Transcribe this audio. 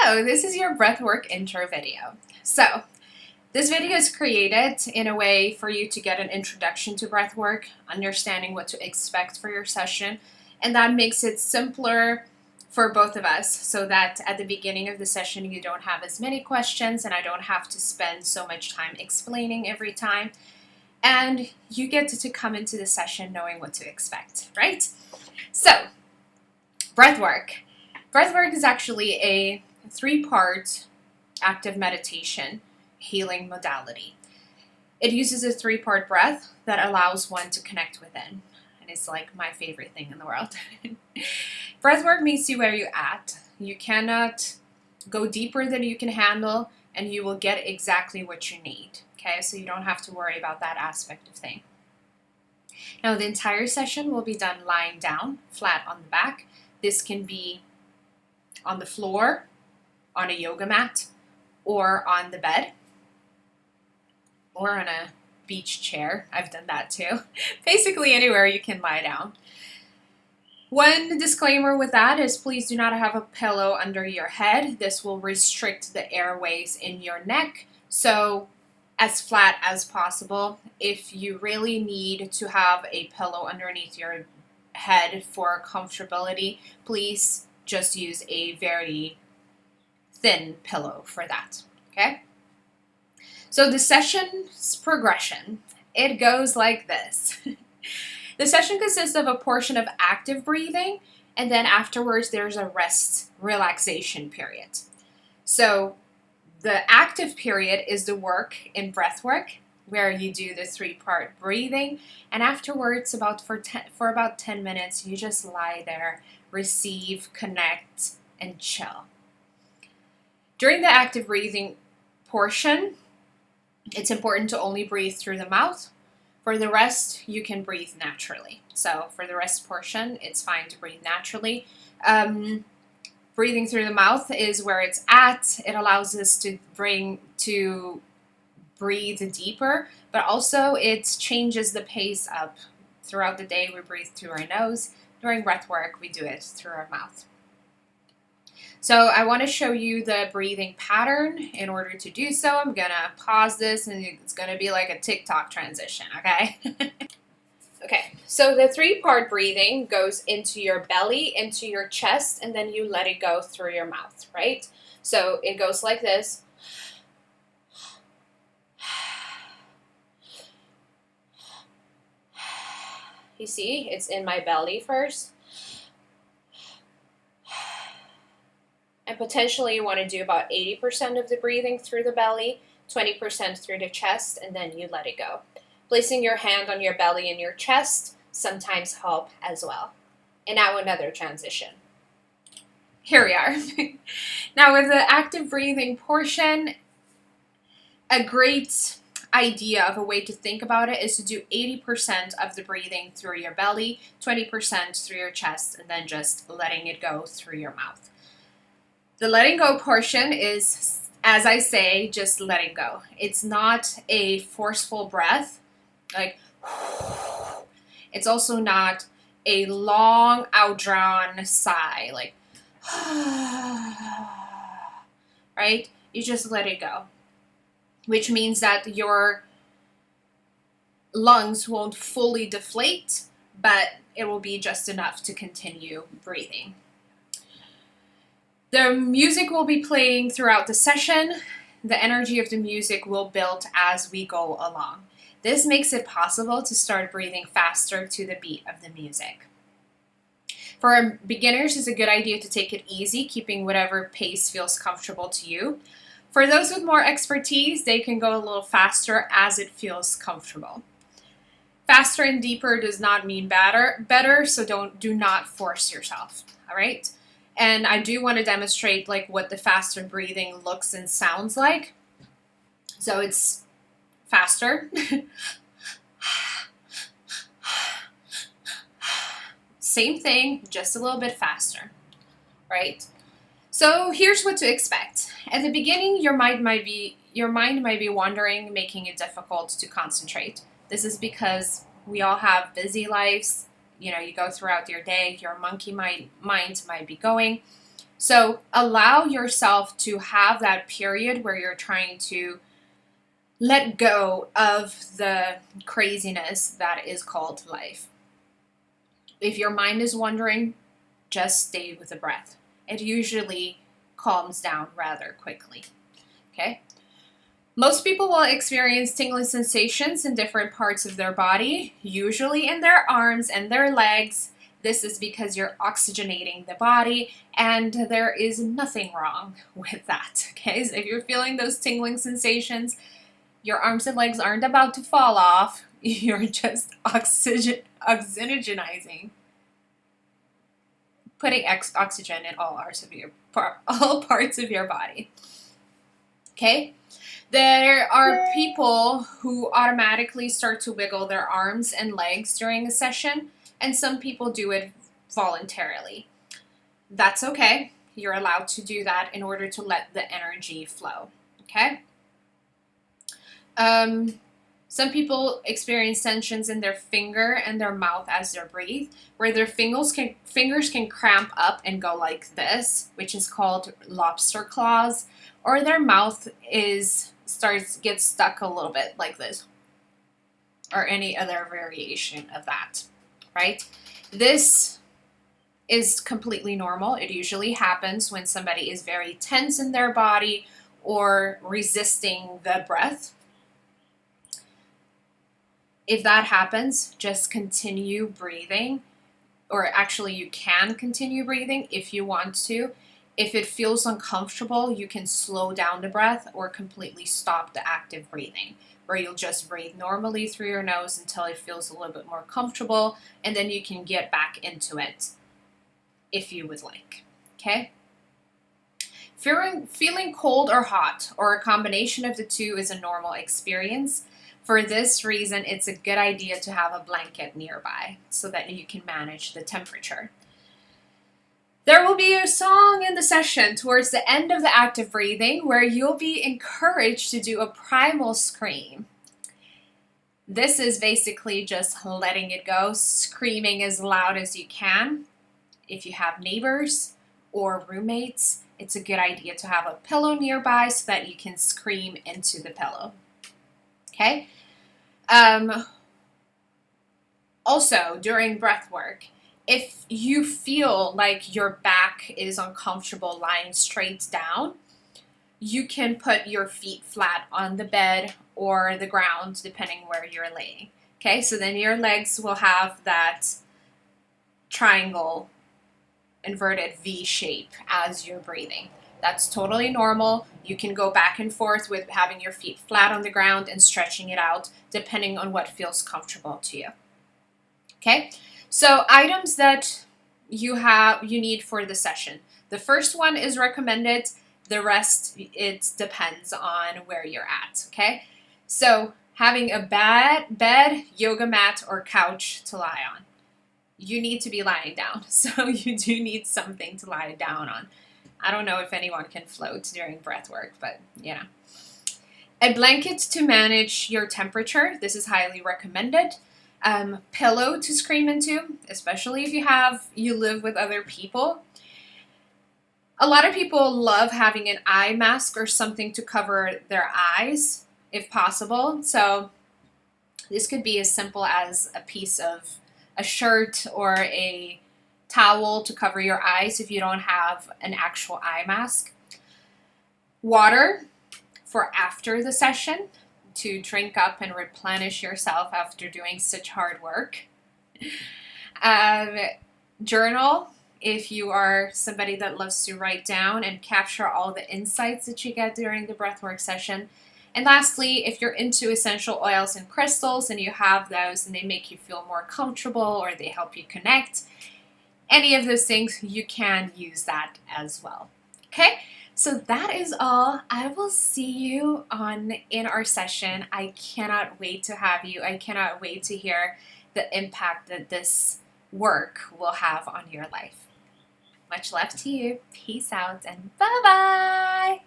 Hello, this is your breathwork intro video. So, this video is created in a way for you to get an introduction to breathwork, understanding what to expect for your session, and that makes it simpler for both of us so that at the beginning of the session you don't have as many questions and I don't have to spend so much time explaining every time, and you get to come into the session knowing what to expect, right? So, breathwork. Breathwork is actually a 3-part active meditation healing modality. It uses a 3-part breath that allows one to connect within. And it's like my favorite thing in the world. Breathwork meets you where you're at. You cannot go deeper than you can handle, and you will get exactly what you need. Okay, so you don't have to worry about that aspect of thing. Now, the entire session will be done lying down, flat on the back. This can be on the floor, on a yoga mat, or on the bed, or on a beach chair. I've done that too. Basically anywhere you can lie down. One disclaimer with that is please do not have a pillow under your head. This will restrict the airways in your neck, so as flat as possible. If you really need to have a pillow underneath your head for comfortability, please just use a very thin pillow for that, okay? So the session's progression, it goes like this. The session consists of a portion of active breathing, and then afterwards there's a rest relaxation period. So the active period is the work in breathwork, where you do the 3-part breathing, and afterwards for about 10 minutes you just lie there, receive, connect, and chill. During the active breathing portion, it's important to only breathe through the mouth. For the rest, you can breathe naturally. So for the rest portion, it's fine to breathe naturally. Breathing through the mouth is where it's at. It allows us to breathe deeper, but also it changes the pace up. Throughout the day, we breathe through our nose. During breath work, we do it through our mouth. So I want to show you the breathing pattern. In order to do so, I'm going to pause this, and it's going to be like a TikTok transition, okay? Okay, so the 3-part breathing goes into your belly, into your chest, and then you let it go through your mouth, right? So it goes like this. You see, it's in my belly first. And potentially you want to do about 80% of the breathing through the belly, 20% through the chest, and then you let it go. Placing your hand on your belly and your chest sometimes help as well. And now another transition. Here we are. Now with the active breathing portion, a great idea of a way to think about it is to do 80% of the breathing through your belly, 20% through your chest, and then just letting it go through your mouth. The letting go portion is, as I say, just letting go. It's not a forceful breath, like, it's also not a long, outdrawn sigh, like, right? You just let it go, which means that your lungs won't fully deflate, but it will be just enough to continue breathing. The music will be playing throughout the session. The energy of the music will build as we go along. This makes it possible to start breathing faster to the beat of the music. For beginners, it's a good idea to take it easy, keeping whatever pace feels comfortable to you. For those with more expertise, they can go a little faster as it feels comfortable. Faster and deeper does not mean better, so do not force yourself, all right? And I do want to demonstrate like what the faster breathing looks and sounds like. So it's faster. Same thing, just a little bit faster, right? So here's what to expect. At the beginning, your mind might be wandering, making it difficult to concentrate. This is because we all have busy lives. You know, you go throughout your day, your monkey mind might be going. So allow yourself to have that period where you're trying to let go of the craziness that is called life. If your mind is wandering, just stay with the breath. It usually calms down rather quickly. Okay? Most people will experience tingling sensations in different parts of their body, usually in their arms and their legs. This is because you're oxygenating the body, and there is nothing wrong with that. Okay, so if you're feeling those tingling sensations, your arms and legs aren't about to fall off. You're just oxygenizing, putting oxygen in all parts of your body. Okay. There are people who automatically start to wiggle their arms and legs during a session, and some people do it voluntarily. That's okay. You're allowed to do that in order to let the energy flow. Okay? Some people experience tensions in their finger and their mouth as they breathe, where their fingers can cramp up and go like this, which is called lobster claws, or their mouth gets stuck a little bit like this, or any other variation of that, right? This is completely normal. It usually happens when somebody is very tense in their body or resisting the breath. If that happens, just continue breathing, or actually you can continue breathing if you want to. If it feels uncomfortable, you can slow down the breath or completely stop the active breathing, where you'll just breathe normally through your nose until it feels a little bit more comfortable, and then you can get back into it if you would like. Okay? Feeling cold or hot, or a combination of the two, is a normal experience. For this reason, it's a good idea to have a blanket nearby so that you can manage the temperature. There will be a song in the session towards the end of the active breathing where you'll be encouraged to do a primal scream. This is basically just letting it go, screaming as loud as you can. If you have neighbors or roommates, it's a good idea to have a pillow nearby so that you can scream into the pillow. Okay? Also, during breath work, if you feel like your back is uncomfortable lying straight down, you can put your feet flat on the bed or the ground, depending where you're laying. Okay, so then your legs will have that triangle, inverted V shape as you're breathing. That's totally normal. You can go back and forth with having your feet flat on the ground and stretching it out, depending on what feels comfortable to you. Okay, so items that you need for the session. The first one is recommended. The rest, it depends on where you're at. Okay, so having a bed, yoga mat, or couch to lie on. You need to be lying down, so you do need something to lie down on. I don't know if anyone can float during breath work, but you know. A blanket to manage your temperature. This is highly recommended. Pillow to scream into, especially if you live with other people. A lot of people love having an eye mask or something to cover their eyes, if possible. So this could be as simple as a piece of a shirt or a towel to cover your eyes if you don't have an actual eye mask. Water for after the session, to drink up and replenish yourself after doing such hard work. Journal, if you are somebody that loves to write down and capture all the insights that you get during the breathwork session. And lastly, if you're into essential oils and crystals and you have those and they make you feel more comfortable or they help you connect, any of those things, you can use that as well. Okay? So that is all. I will see you in our session. I cannot wait to have you. I cannot wait to hear the impact that this work will have on your life. Much love to you. Peace out and bye-bye.